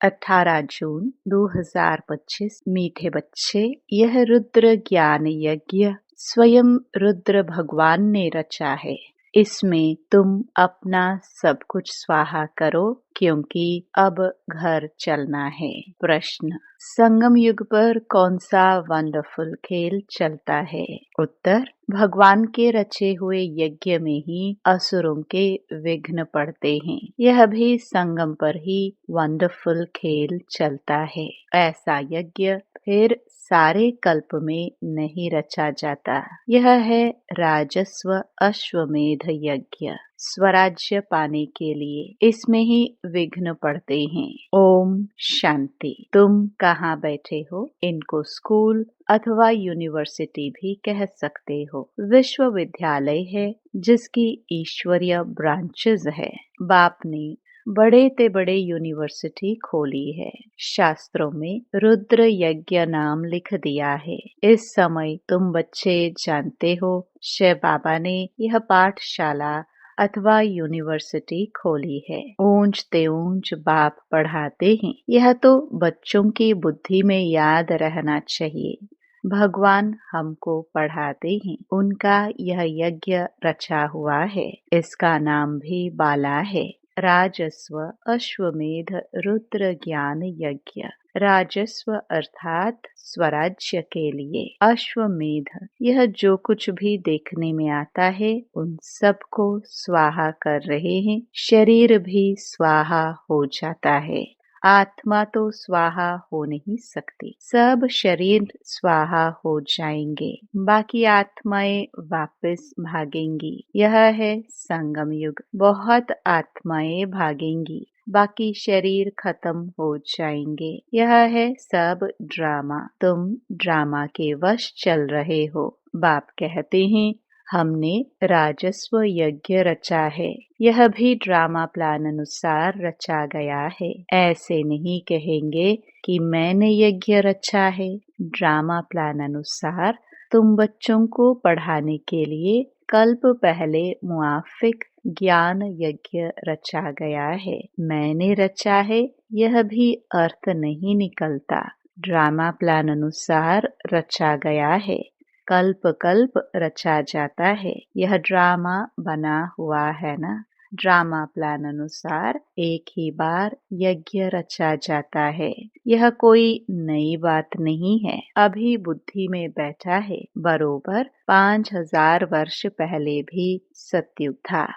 18 जून 2025। मीठे बच्चे, यह रुद्र ज्ञान यज्ञ स्वयं रुद्र भगवान ने रचा है। इसमें तुम अपना सब कुछ स्वाहा करो, क्योंकि अब घर चलना है। प्रश्न: संगम युग पर कौन सा वंडरफुल खेल चलता है? उत्तर: भगवान के रचे हुए यज्ञ में ही असुरों के विघ्न पड़ते हैं। यह भी संगम पर ही वंडरफुल खेल चलता है। ऐसा यज्ञ फिर सारे कल्प में नहीं रचा जाता। यह है राजस्व अश्वमेध यज्ञ। स्वराज्य पाने के लिए इसमें ही विघ्न पड़ते हैं। ओम शांति। तुम कहाँ बैठे हो? इनको स्कूल अथवा यूनिवर्सिटी भी कह सकते हो। विश्वविद्यालय है जिसकी ईश्वरीय ब्रांचेस है। बाप ने बड़े ते बड़े यूनिवर्सिटी खोली है। शास्त्रों में रुद्र यज्ञ नाम लिख दिया है। इस समय तुम बच्चे जानते हो, शिव बाबा ने यह पाठशाला अथवा यूनिवर्सिटी खोली है। ऊंच ते ऊंच बाप पढ़ाते हैं। यह तो बच्चों की बुद्धि में याद रहना चाहिए। भगवान हमको पढ़ाते हैं। उनका यह यज्ञ रचा हुआ है। इसका नाम भी बाला है। राजस्व अश्वमेध रुद्र ज्ञान यज्ञ। राजस्व अर्थात स्वराज्य के लिए, अश्वमेध यह जो कुछ भी देखने में आता है उन सबको स्वाहा कर रहे हैं। शरीर भी स्वाहा हो जाता है। आत्मा तो स्वाहा हो नहीं सकती। सब शरीर स्वाहा हो जाएंगे, बाकी आत्माएं वापस भागेंगी। यह है संगम युग। बहुत आत्माएं भागेंगी, बाकी शरीर खत्म हो जाएंगे। यह है सब ड्रामा। तुम ड्रामा के वश चल रहे हो। बाप कहते हैं हमने राजस्व यज्ञ रचा है। यह भी ड्रामा प्लान अनुसार रचा गया है। ऐसे नहीं कहेंगे कि मैंने यज्ञ रचा है। ड्रामा प्लान अनुसार तुम बच्चों को पढ़ाने के लिए कल्प पहले मुआफिक ज्ञान यज्ञ रचा गया है। मैंने रचा है यह भी अर्थ नहीं निकलता। ड्रामा प्लान अनुसार रचा गया है। कल्प कल्प रचा जाता है। यह ड्रामा बना हुआ है ना। ड्रामा प्लान अनुसार एक ही बार यज्ञ रचा जाता है। यह कोई नई बात नहीं है। अभी बुद्धि में बैठा है। बरोबर 5000 वर्ष पहले भी सतयुग था।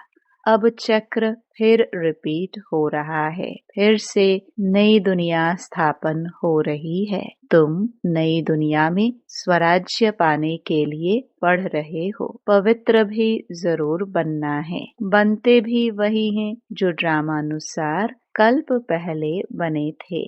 अब चक्र फिर रिपीट हो रहा है। फिर से नई दुनिया स्थापन हो रही है। तुम नई दुनिया में स्वराज्य पाने के लिए पढ़ रहे हो। पवित्र भी जरूर बनना है। बनते भी वही हैं जो ड्रामानुसार कल्प पहले बने थे।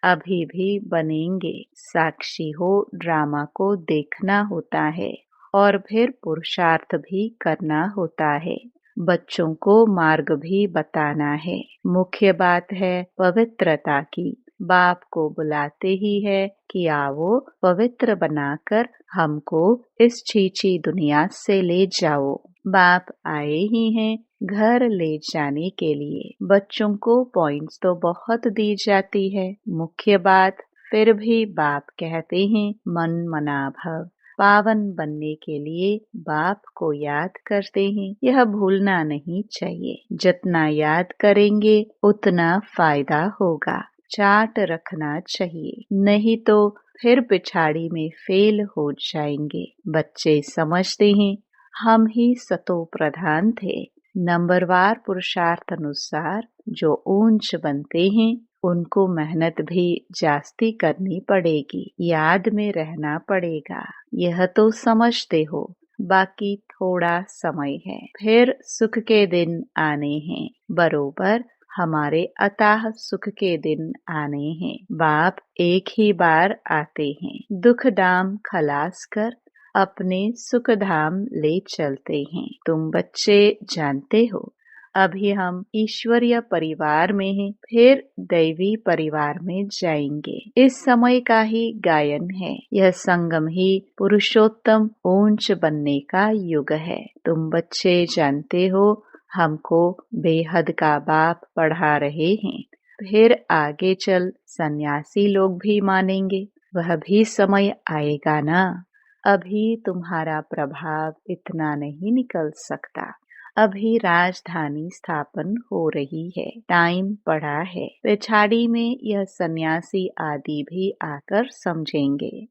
अभी भी बनेंगे। साक्षी हो, ड्रामा को देखना होता है और फिर पुरुषार्थ भी करना होता है। बच्चों को मार्ग भी बताना है। मुख्य बात है पवित्रता की। बाप को बुलाते ही है कि आओ पवित्र बनाकर हमको इस छीछी दुनिया से ले जाओ। बाप आए ही हैं घर ले जाने के लिए। बच्चों को पॉइंट्स तो बहुत दी जाती है। मुख्य बात फिर भी बाप कहते हैं मन मना भव। पावन बनने के लिए बाप को याद करते हैं। यह भूलना नहीं चाहिए। जितना याद करेंगे उतना फायदा होगा। चार्ट रखना चाहिए, नहीं तो फिर पिछाड़ी में फेल हो जाएंगे। बच्चे समझते हैं हम ही सतो प्रधान थे। नंबरवार पुरुषार्थ अनुसार जो ऊंच बनते हैं उनको मेहनत भी जास्ती करनी पड़ेगी। याद में रहना पड़ेगा। यह तो समझते हो। बाकी थोड़ा समय है, फिर सुख के दिन आने हैं। बरोबर हमारे अताह सुख के दिन आने हैं। बाप एक ही बार आते हैं। दुख दाम खलास कर अपने सुख धाम ले चलते हैं। तुम बच्चे जानते हो अभी हम ईश्वरीय परिवार में हैं, फिर दैवी परिवार में जाएंगे। इस समय का ही गायन है। यह संगम ही पुरुषोत्तम ऊंच बनने का युग है। तुम बच्चे जानते हो हमको बेहद का बाप पढ़ा रहे हैं। फिर आगे चल सन्यासी लोग भी मानेंगे। वह भी समय आएगा ना। अभी तुम्हारा प्रभाव इतना नहीं निकल सकता। अभी राजधानी स्थापन हो रही है, टाइम पड़ा है। पिछाड़ी में यह सन्यासी आदि भी आकर समझेंगे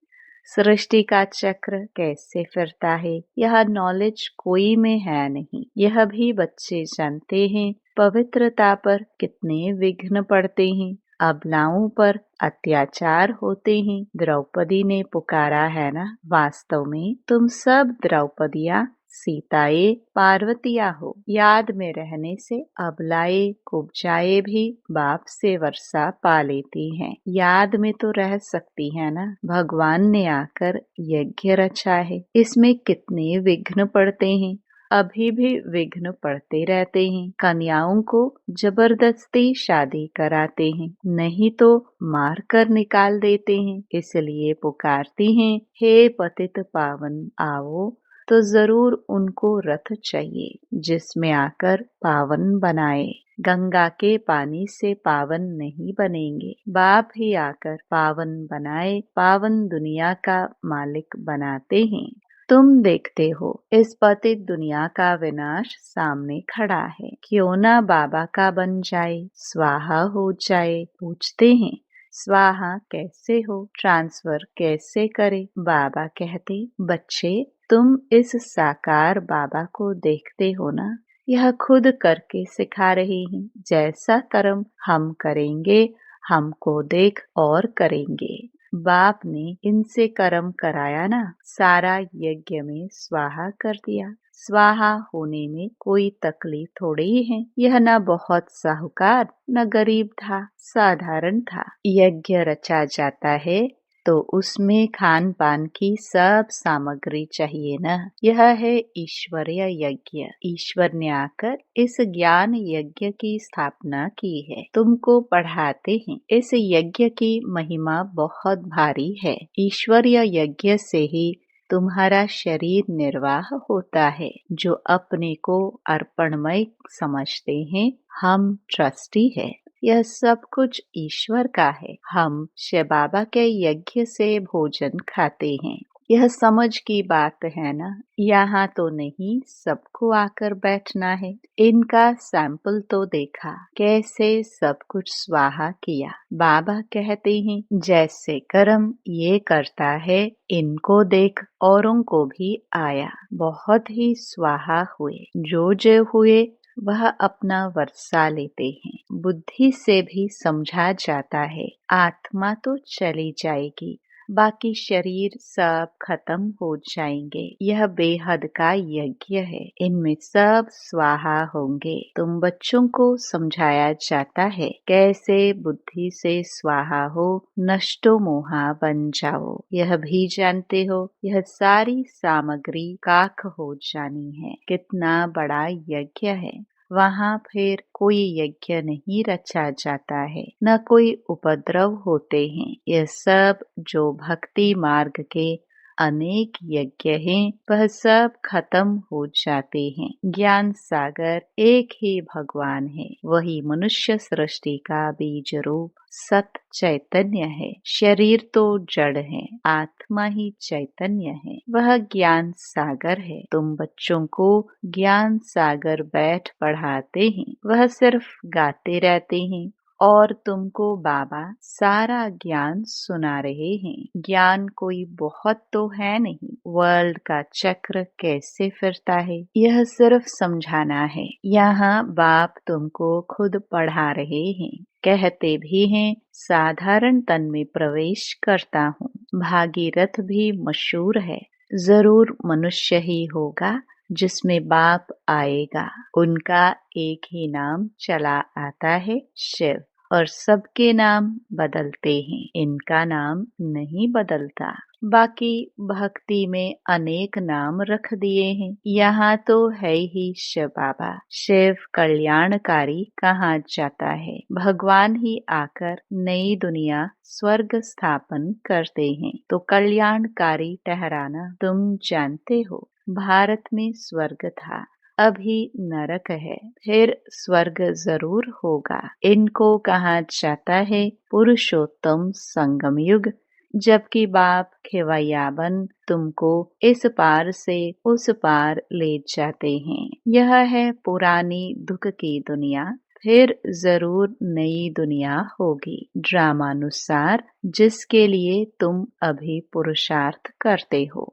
सृष्टि का चक्र कैसे फिरता है। यह नॉलेज कोई में है नहीं। यह भी बच्चे जानते हैं पवित्रता पर कितने विघ्न पड़ते हैं, अबलाओं पर अत्याचार होते हैं। द्रौपदी ने पुकारा है ना, वास्तव में तुम सब द्रौपदियाँ सीताए पार्वतिया हो। याद में रहने से अबलाए कुब्जाए भी बाप से वर्षा पा लेती हैं। याद में तो रह सकती है ना। भगवान ने आकर यज्ञ रचा है, इसमें कितने विघ्न पड़ते हैं। अभी भी विघ्न पड़ते रहते हैं। कन्याओं को जबरदस्ती शादी कराते हैं, नहीं तो मार कर निकाल देते हैं। इसलिए पुकारती हैं, हे पतित पावन आओ। तो जरूर उनको रथ चाहिए जिसमें आकर पावन बनाए। गंगा के पानी से पावन नहीं बनेंगे, बाप ही आकर पावन बनाए, पावन दुनिया का मालिक बनाते हैं। तुम देखते हो इस पतित दुनिया का विनाश सामने खड़ा है, क्यों ना बाबा का बन जाए, स्वाहा हो जाए। पूछते हैं स्वाहा कैसे हो, ट्रांसफर कैसे करे। बाबा कहते, बच्चे तुम इस साकार बाबा को देखते हो ना, यह खुद करके सिखा रहे हैं। जैसा कर्म हम करेंगे हमको देख और करेंगे। बाप ने इनसे कर्म कराया ना, सारा यज्ञ में स्वाहा कर दिया। स्वाहा होने में कोई तकलीफ थोड़ी ही है। यह न बहुत साहूकार न गरीब था, साधारण था। यज्ञ रचा जाता है तो उसमें खान पान की सब सामग्री चाहिए न। यह है ईश्वरीय यज्ञ। ईश्वर ने आकर इस ज्ञान यज्ञ की स्थापना की है, तुमको पढ़ाते हैं। इस यज्ञ की महिमा बहुत भारी है। ईश्वरीय यज्ञ से ही तुम्हारा शरीर निर्वाह होता है। जो अपने को अर्पणमय समझते हैं, हम ट्रस्टी है। यह सब कुछ ईश्वर का है। हम शिव बाबा के यज्ञ से भोजन खाते हैं। यह समझ की बात है ना। यहाँ तो नहीं सबको आकर बैठना है। इनका सैंपल तो देखा कैसे सब कुछ स्वाहा किया। बाबा कहते हैं जैसे कर्म ये करता है, इनको देख औरों को भी आया। बहुत ही स्वाहा हुए। जो हुए वह अपना वर्षा लेते हैं। बुद्धि से भी समझा जाता है आत्मा तो चली जाएगी, बाकी शरीर सब खत्म हो जाएंगे। यह बेहद का यज्ञ है, इनमें सब स्वाहा होंगे। तुम बच्चों को समझाया जाता है कैसे बुद्धि से स्वाहा हो, नष्टो मोहा बन जाओ। यह भी जानते हो यह सारी सामग्री काख हो जानी है। कितना बड़ा यज्ञ है। वहाँ फिर कोई यज्ञ नहीं रचा जाता है, न कोई उपद्रव होते हैं। यह सब जो भक्ति मार्ग के अनेक यज्ञ हैं, वह सब खत्म हो जाते हैं। ज्ञान सागर एक ही भगवान है। वही मनुष्य सृष्टि का बीज रूप सत चैतन्य है। शरीर तो जड़ है, आत्मा ही चैतन्य है। वह ज्ञान सागर है। तुम बच्चों को ज्ञान सागर बैठ पढ़ाते हैं, वह सिर्फ गाते रहते हैं और तुमको बाबा सारा ज्ञान सुना रहे हैं। ज्ञान कोई बहुत तो है नहीं। वर्ल्ड का चक्र कैसे फिरता है यह सिर्फ समझाना है। यहाँ बाप तुमको खुद पढ़ा रहे हैं। कहते भी हैं साधारण तन में प्रवेश करता हूँ। भागीरथ भी मशहूर है, जरूर मनुष्य ही होगा जिसमें बाप आएगा। उनका एक ही नाम चला आता है शिव, और सबके नाम बदलते हैं, इनका नाम नहीं बदलता। बाकी भक्ति में अनेक नाम रख दिए हैं। यहाँ तो है ही शिव बाबा। शिव कल्याणकारी कहा जाता है। भगवान ही आकर नई दुनिया स्वर्ग स्थापन करते हैं, तो कल्याणकारी ठहराना तुम जानते हो। भारत में स्वर्ग था, अभी नरक है, फिर स्वर्ग जरूर होगा। इनको कहा जाता है पुरुषोत्तम संगम युग, जबकि बाप खेवैयाबन तुमको इस पार से उस पार ले जाते हैं। यह है पुरानी दुख की दुनिया, फिर जरूर नई दुनिया होगी। ड्रामानुसार जिसके लिए तुम अभी पुरुषार्थ करते हो।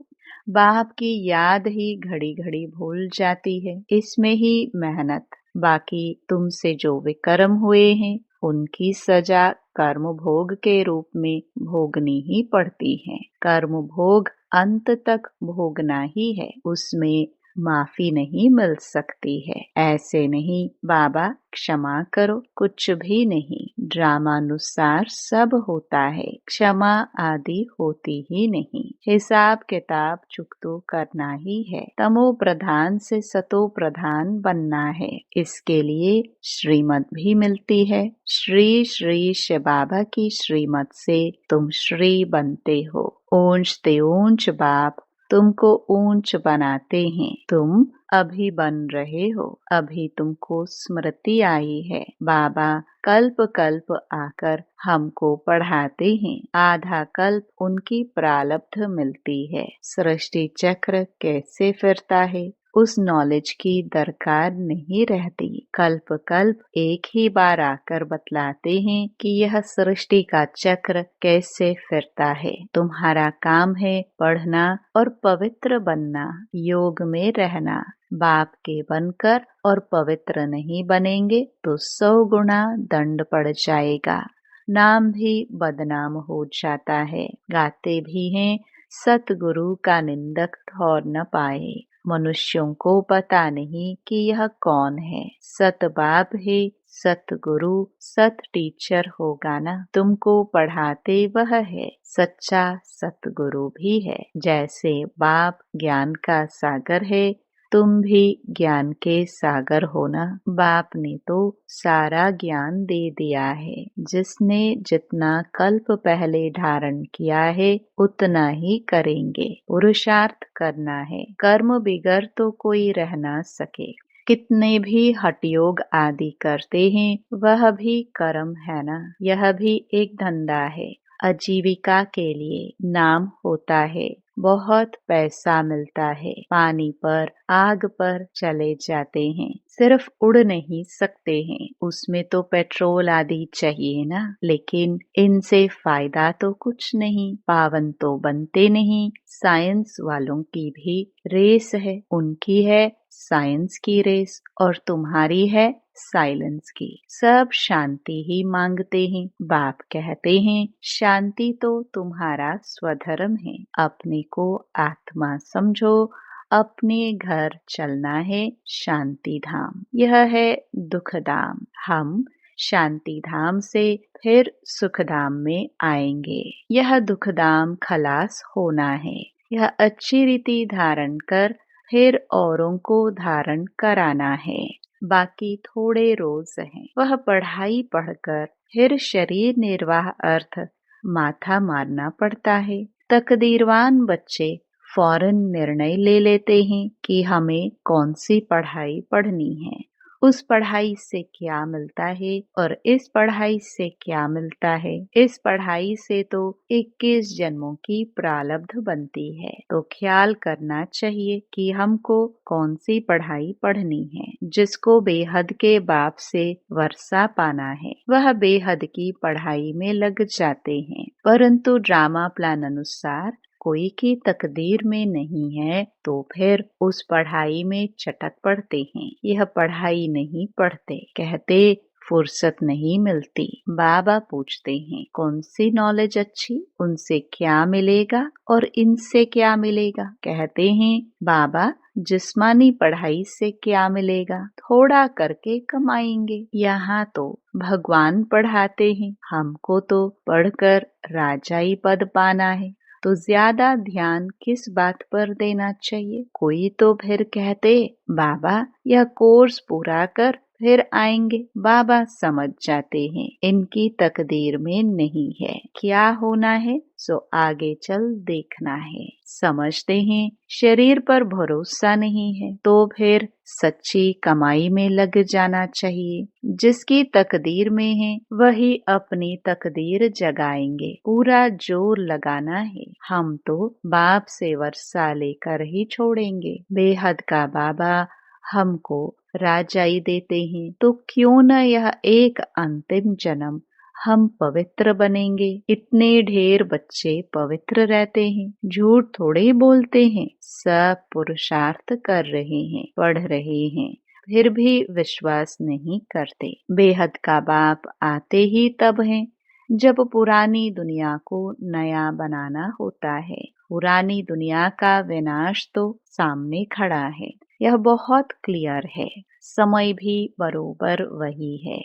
बाप की याद ही घड़ी घड़ी भूल जाती है, इसमें ही मेहनत। बाकी तुमसे जो विकर्म हुए हैं उनकी सजा कर्म भोग के रूप में भोगनी ही पड़ती है। कर्म भोग अंत तक भोगना ही है, उसमें माफी नहीं मिल सकती है। ऐसे नहीं बाबा क्षमा करो, कुछ भी नहीं। ड्रामानुसार सब होता है, क्षमा आदि होती ही नहीं। हिसाब किताब चुकतो करना ही है। तमो प्रधान से सतो प्रधान बनना है। इसके लिए श्रीमत भी मिलती है। श्री श्री शिव बाबा की श्रीमत से तुम श्री बनते हो। ऊंच ते ऊंच बाप तुमको ऊंच बनाते हैं। तुम अभी बन रहे हो, अभी तुमको स्मृति आई है। बाबा कल्प कल्प आकर हमको पढ़ाते हैं। आधा कल्प उनकी प्रारब्ध मिलती है। सृष्टि चक्र कैसे फिरता है उस नॉलेज की दरकार नहीं रहती। कल्प कल्प एक ही बार आकर बतलाते हैं कि यह सृष्टि का चक्र कैसे फिरता है। तुम्हारा काम है पढ़ना और पवित्र बनना, योग में रहना। बाप के बनकर और पवित्र नहीं बनेंगे तो 100 गुना दंड पड़ जाएगा। नाम भी बदनाम हो जाता है। गाते भी हैं सतगुरु का निंदक ठौर न पाए। मनुष्यों को पता नहीं कि यह कौन है। सत बाप है, सतगुरु सत टीचर होगा ना। तुमको पढ़ाते वह है, सच्चा सतगुरु भी है। जैसे बाप ज्ञान का सागर है, तुम भी ज्ञान के सागर हो ना। बाप ने तो सारा ज्ञान दे दिया है। जिसने जितना कल्प पहले धारण किया है उतना ही करेंगे। पुरुषार्थ करना है, कर्म बिगर तो कोई रह ना सके। कितने भी हठ योग आदि करते हैं वह भी कर्म है ना। यह भी एक धंधा है। आजीविका के लिए नाम होता है, बहुत पैसा मिलता है। पानी पर आग पर चले जाते हैं, सिर्फ उड़ नहीं सकते हैं। उसमें तो पेट्रोल आदि चाहिए ना। लेकिन इनसे फायदा तो कुछ नहीं, पावन तो बनते नहीं। साइंस वालों की भी रेस है, उनकी है साइंस की रेस और तुम्हारी है साइलेंस की। सब शांति ही मांगते हैं। बाप कहते हैं शांति तो तुम्हारा स्वधर्म है। अपने को आत्मा समझो, अपने घर चलना है शांति धाम। यह है दुख धाम। हम शांति धाम से फिर सुख धाम में आएंगे। यह दुख धाम खलास होना है। यह अच्छी रीति धारण कर फिर औरों को धारण कराना है। बाकी थोड़े रोज हैं। वह पढ़ाई पढ़कर फिर शरीर निर्वाह अर्थ माथा मारना पड़ता है। तकदीरवान बच्चे फौरन निर्णय ले लेते हैं कि हमें कौन सी पढ़ाई पढ़नी है। उस पढ़ाई से क्या मिलता है और इस पढ़ाई से क्या मिलता है। इस पढ़ाई से तो 21 जन्मों की प्रारब्ध बनती है। तो ख्याल करना चाहिए कि हमको कौन सी पढ़ाई पढ़नी है। जिसको बेहद के बाप से वर्षा पाना है वह बेहद की पढ़ाई में लग जाते हैं। परंतु ड्रामा प्लान अनुसार कोई की तकदीर में नहीं है तो फिर उस पढ़ाई में चटक पड़ते हैं। यह पढ़ाई नहीं पढ़ते, कहते फुर्सत नहीं मिलती। बाबा पूछते हैं कौन सी नॉलेज अच्छी, उनसे क्या मिलेगा और इनसे क्या मिलेगा। कहते हैं बाबा जिस्मानी पढ़ाई से क्या मिलेगा, थोड़ा करके कमाएंगे। यहाँ तो भगवान पढ़ाते हैं, हमको तो पढ़कर राजाई पद पाना है। तो ज्यादा ध्यान किस बात पर देना चाहिए। कोई तो फिर कहते बाबा यह कोर्स पूरा कर फिर आएंगे। बाबा समझ जाते हैं इनकी तकदीर में नहीं है, क्या होना है सो आगे चल देखना है। समझते हैं शरीर पर भरोसा नहीं है तो फिर सच्ची कमाई में लग जाना चाहिए। जिसकी तकदीर में है वही अपनी तकदीर जगाएंगे। पूरा जोर लगाना है। हम तो बाप से वर्षा लेकर ही छोड़ेंगे। बेहद का बाबा हमको राजाई देते हैं तो क्यों न यह एक अंतिम जन्म हम पवित्र बनेंगे। इतने ढेर बच्चे पवित्र रहते हैं, झूठ थोड़े बोलते हैं, सब पुरुषार्थ कर रहे हैं, पढ़ रहे हैं, फिर भी विश्वास नहीं करते। बेहद का बाप आते ही तब हैं जब पुरानी दुनिया को नया बनाना होता है। पुरानी दुनिया का विनाश तो सामने खड़ा है, यह बहुत क्लियर है। समय भी बरोबर वही है।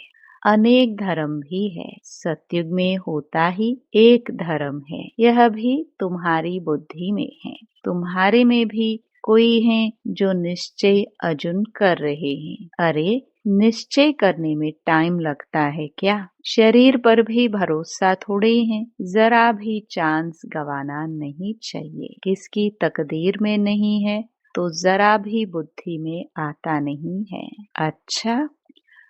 अनेक धर्म भी है, सतयुग में होता ही एक धर्म है। यह भी तुम्हारी बुद्धि में है। तुम्हारे में भी कोई है जो निश्चय अर्जुन कर रहे हैं। अरे निश्चय करने में टाइम लगता है क्या? शरीर पर भी भरोसा थोड़े है। जरा भी चांस गवाना नहीं चाहिए। किसकी तकदीर में नहीं है तो जरा भी बुद्धि में आता नहीं है। अच्छा,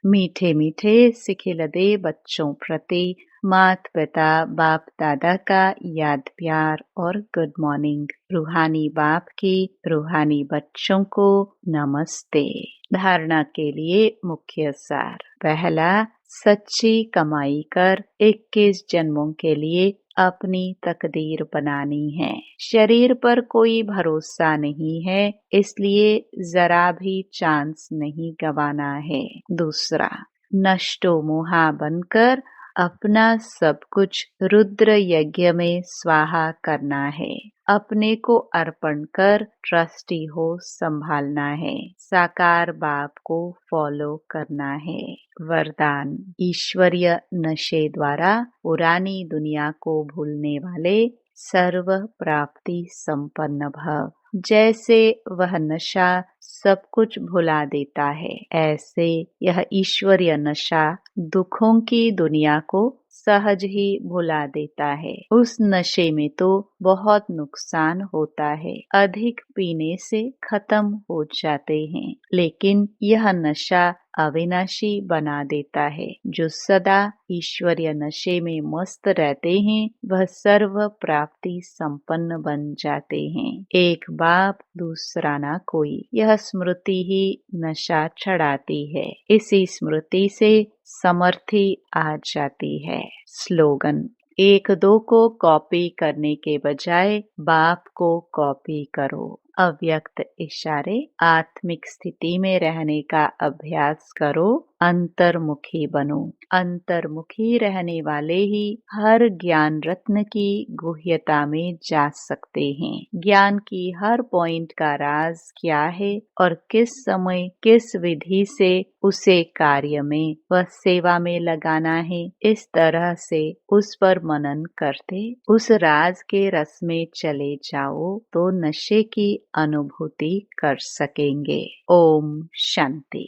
मीठे मीठे सिखिलदे बच्चों प्रति माता पिता बाप दादा का याद प्यार और गुड मॉर्निंग। रूहानी बाप की रूहानी बच्चों को नमस्ते। धारणा के लिए मुख्य सार। पहला, सच्ची कमाई कर 21 जन्मों के लिए अपनी तकदीर बनानी है। शरीर पर कोई भरोसा नहीं है, इसलिए जरा भी चांस नहीं गंवाना है। दूसरा, नष्टो मोहा बनकर अपना सब कुछ रुद्र यज्ञ में स्वाहा करना है। अपने को अर्पण कर ट्रस्टी हो संभालना है। साकार बाप को फॉलो करना है। वरदान, ईश्वरीय नशे द्वारा पुरानी दुनिया को भूलने वाले सर्व प्राप्ति संपन्न भव। जैसे वह नशा सब कुछ भुला देता है, ऐसे यह ईश्वरीय नशा दुखों की दुनिया को सहज ही भुला देता है। उस नशे में तो बहुत नुकसान होता है, अधिक पीने से खत्म हो जाते हैं, लेकिन यह नशा अविनाशी बना देता है। जो सदा ईश्वरीय नशे में मस्त रहते हैं वह सर्व प्राप्ति संपन्न बन जाते हैं। एक बाप दूसरा ना कोई, यह स्मृति ही नशा चढ़ाती है। इसी स्मृति से समर्थी आ जाती है। स्लोगन, एक दो को कॉपी करने के बजाय बाप को कॉपी करो। अव्यक्त इशारे, आत्मिक स्थिति में रहने का अभ्यास करो। अंतर्मुखी बनो। अंतर्मुखी रहने वाले ही हर ज्ञान रत्न की गुह्यता में जा सकते हैं। ज्ञान की हर पॉइंट का राज क्या है और किस समय किस विधि से उसे कार्य में व सेवा में लगाना है, इस तरह से उस पर मनन करते उस राज के रस में चले जाओ तो नशे की अनुभूति कर सकेंगे। ओम शांति।